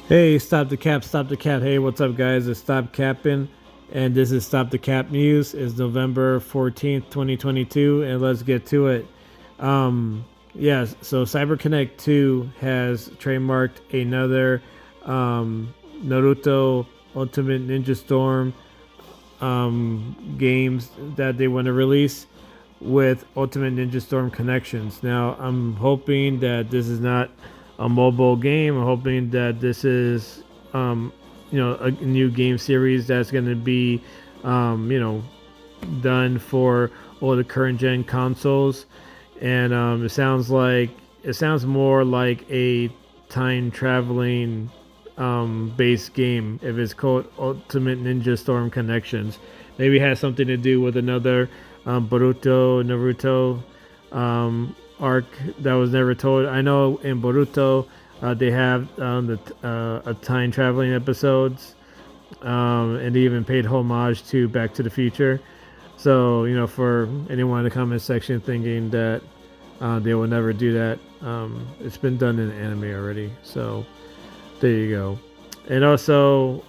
Hey, stop the cap, stop the cap. Hey, what's up, guys? It's Stop Capping, and this is Stop the Cap News. It's November 14th, 2022, and let's get to it. So CyberConnect 2 has trademarked another Naruto Ultimate Ninja Storm games that they want to release with Ultimate Ninja Storm connections. Now, I'm hoping that this is not a mobile game. I'm hoping that this is, a new game series that's going to be, done for all the current gen consoles. And it sounds more like a time traveling base game if it's called Ultimate Ninja Storm Connections. Maybe it has something to do with another Naruto arc that was never told. I know in Boruto they have a time traveling episodes, and they even paid homage to Back to the Future. So for anyone in the comment section thinking that they will never do that, it's been done in anime already. So there you go. And also,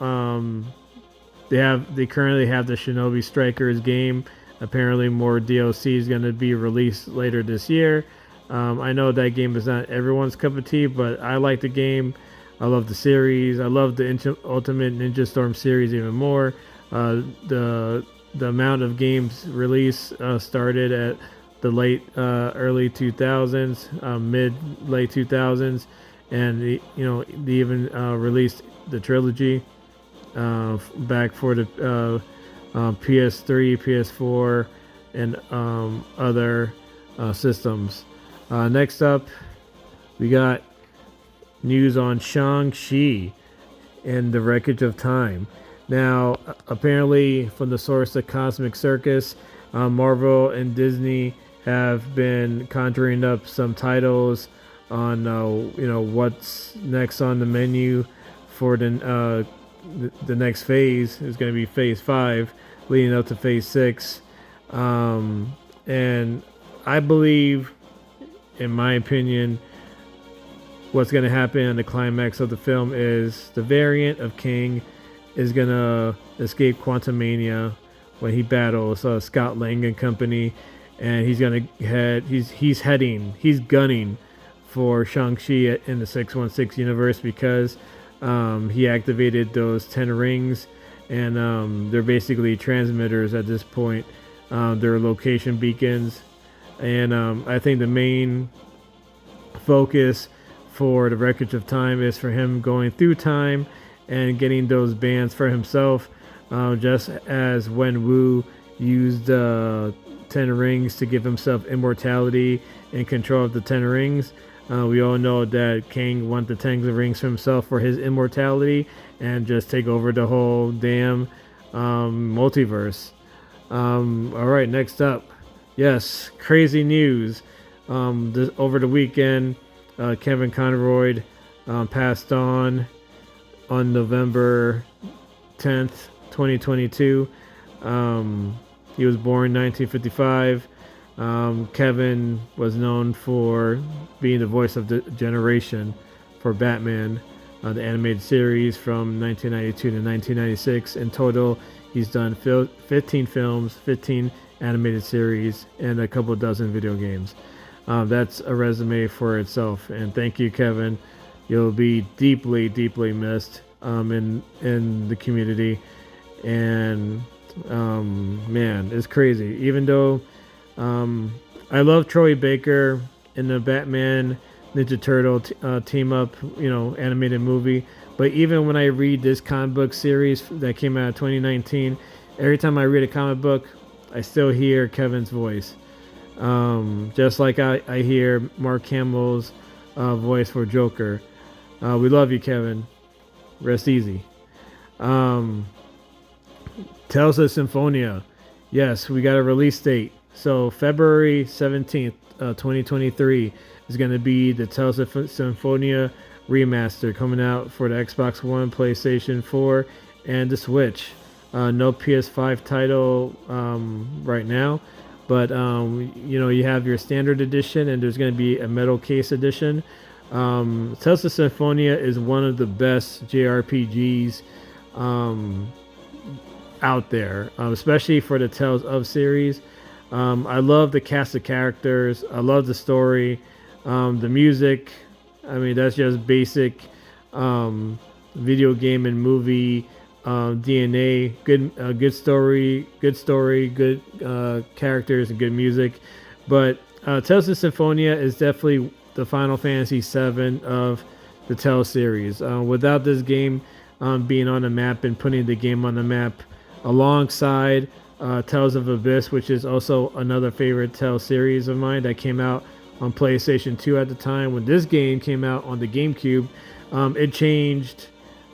they currently have the Shinobi Strikers game. Apparently, more DLC is going to be released later this year. I know that game is not everyone's cup of tea, but I like the game. I love the series. I love the Ultimate Ninja Storm series even more. The amount of games released started at the early 2000s, mid late 2000s, and they even released the trilogy back for the PS3, PS4, and other systems. Next up, we got news on Shang and the Wreckage of Time. Now, apparently, from the source of Cosmic Circus, Marvel and Disney have been conjuring up some titles on what's next on the menu for the next phase. Is going to be Phase 5, leading up to Phase 6, and I believe, in my opinion, what's going to happen in the climax of the film is the variant of King is going to escape Quantumania when he battles Scott Lang and company, and he's going to he's gunning for Shang-Chi in the 616 universe because he activated those 10 rings, and they're basically transmitters at this point. They're location beacons, and I think the main focus for the Wreckage of Time is for him going through time and getting those bands for himself, just as when Wu used 10 rings to give himself immortality and control of the 10 rings. We all know that Kang wanted the 10 rings for himself for his immortality and just take over the whole damn multiverse. All right, next up. Yes, crazy news. Over the weekend, Kevin Conroy passed on November 10th, 2022. He was born in 1955. Kevin was known for being the voice of the generation for Batman, the animated series from 1992 to 1996. In total, he's done 15 films, 15 animated series, and a couple dozen video games. That's a resume for itself. And thank you, Kevin. You'll be deeply, deeply missed in the community. And man, it's crazy. Even though I love Troy Baker in the Batman Ninja Turtle team up, animated movie. But even when I read this comic book series that came out in 2019, every time I read a comic book, I still hear Kevin's voice. Just like I hear Mark Hamill's voice for Joker. We love you, Kevin. Rest easy. Tells us Symphonia. Yes, we got a release date. So February 17th, 2023 is going to be the Tales of Symphonia remaster coming out for the Xbox One, PlayStation 4, and the Switch. No PS5 title right now, but you have your standard edition, and there's going to be a metal case edition Tales of Symphonia is one of the best JRPGs out there, especially for the Tales of series. I love the cast of characters. I love the story, the music. I mean, that's just basic video game and movie DNA. Good story, good characters, and good music. But Tales of Symphonia is definitely the Final Fantasy VII of the Tales series. Without this game being on the map and putting the game on the map alongside Tales of Abyss, which is also another favorite Tales series of mine that came out on PlayStation 2 at the time. When this game came out on the GameCube, it changed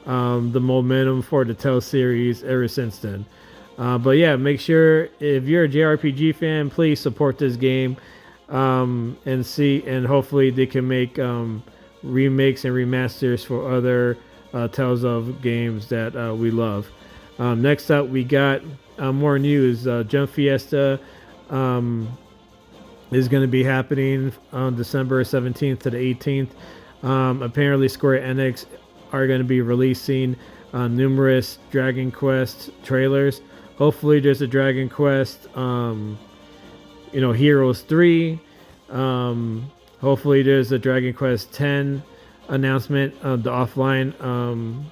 the momentum for the Tales series ever since then. But yeah, make sure if you're a JRPG fan, please support this game and hopefully they can make remakes and remasters for other Tales of games that we love. Next up, we got more news. Jump Fiesta is going to be happening on December 17th to the 18th. Apparently, Square Enix are going to be releasing numerous Dragon Quest trailers. Hopefully, there's a Dragon Quest, Heroes 3. Hopefully, there's a Dragon Quest 10 announcement of the offline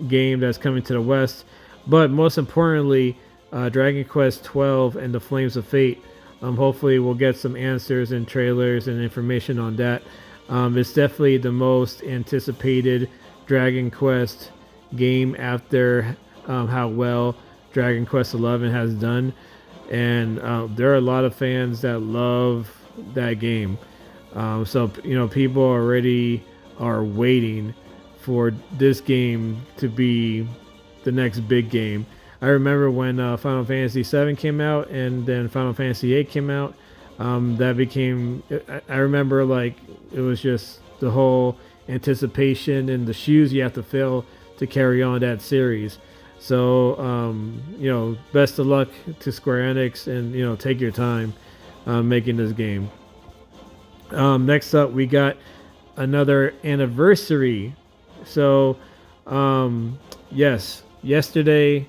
game that's coming to the West. But most importantly, Dragon Quest 12 and the Flames of Fate. Hopefully, we'll get some answers and trailers and information on that. It's definitely the most anticipated Dragon Quest game after how well Dragon Quest 11 has done. And there are a lot of fans that love that game. So people already are waiting for this game to be the next big game. I remember when Final Fantasy VII came out and then Final Fantasy VIII came out. That became, I remember it was just the whole anticipation and the shoes you have to fill to carry on that series. So, best of luck to Square Enix and, take your time making this game. Next up, we got another anniversary. So, yes, yesterday,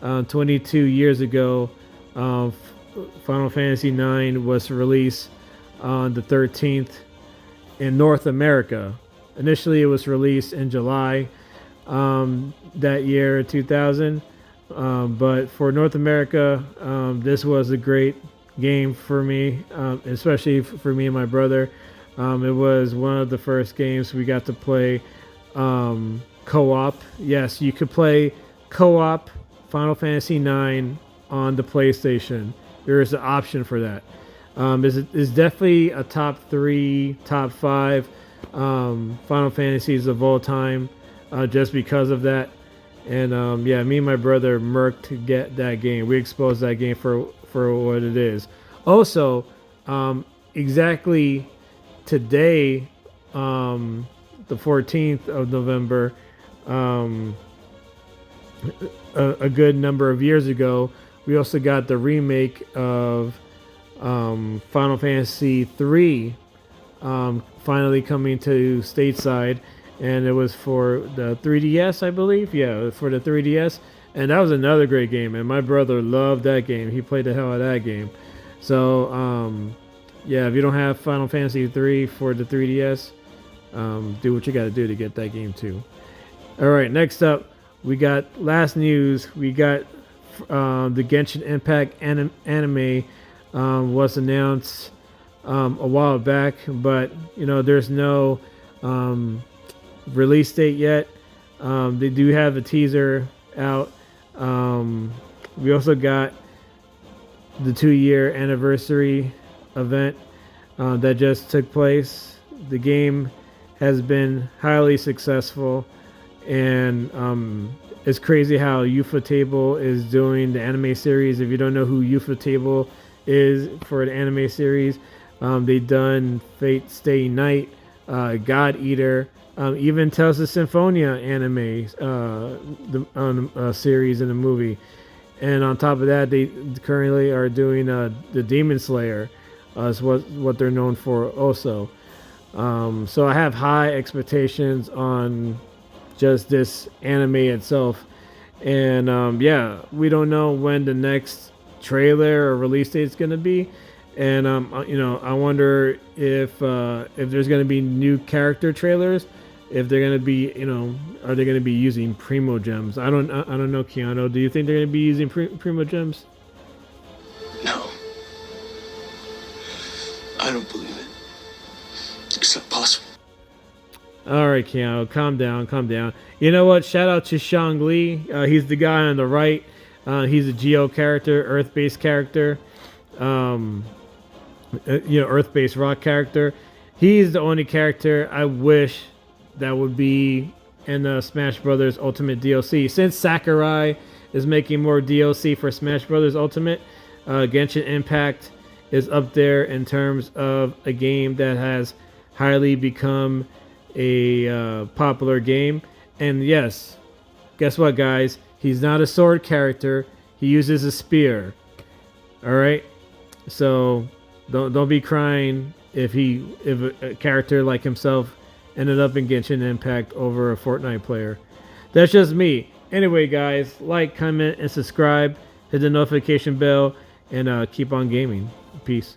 22 years ago, Final Fantasy IX was released on the 13th in North America. Initially, it was released in July that year, 2000. But for North America, this was a great game for me, especially for me and my brother. It was one of the first games we got to play co-op. Yes, you could play co-op Final Fantasy IX on the PlayStation. There is an option for that. It's definitely a top 3, top 5 Final Fantasies of all time, just because of that. And me and my brother murked to get that game. We exposed that game for what it is. Also, exactly today, the 14th of November, a good number of years ago, we also got the remake of Final Fantasy III finally coming to stateside, and it was for the 3DS, I believe. Yeah, for the 3DS, and that was another great game, and my brother loved that game. He played the hell out of that game. So, if you don't have Final Fantasy III for the 3DS, do what you got to do to get that game too. All right, next up, we got last news. We got the Genshin Impact anime was announced a while back, but there's no release date yet. They do have a teaser out. We also got the 2-year anniversary event that just took place. The game has been highly successful, and it's crazy how Ufotable is doing the anime series. If you don't know who Ufotable is for the anime series, they've done Fate Stay Night, God Eater, even Tales of Symphonia anime series in the movie. And on top of that, they currently are doing the Demon Slayer, is what they're known for also. So I have high expectations on just this anime itself. And yeah, we don't know when the next trailer or release date is going to be. And I wonder if there's going to be new character trailers, if they're going to be, are they going to be using Primo Gems? I don't know, Keanu. Do you think they're going to be using Primo Gems? No, I don't believe it. It's not possible. All right, Keanu, calm down, calm down. You know what? Shout out to Shang. He's the guy on the right. He's a Geo character, Earth-based character. Earth-based rock character. He's the only character I wish that would be in the Smash Brothers Ultimate DLC. Since Sakurai is making more DLC for Smash Brothers Ultimate, Genshin Impact is up there in terms of a game that has highly become a popular game. And yes, guess what, guys? He's not a sword character. He uses a spear. All right, so don't be crying if a character like himself ended up in Genshin Impact over a Fortnite player. That's just me. Anyway, guys, like, comment, and subscribe. Hit the notification bell, and keep on gaming. Peace.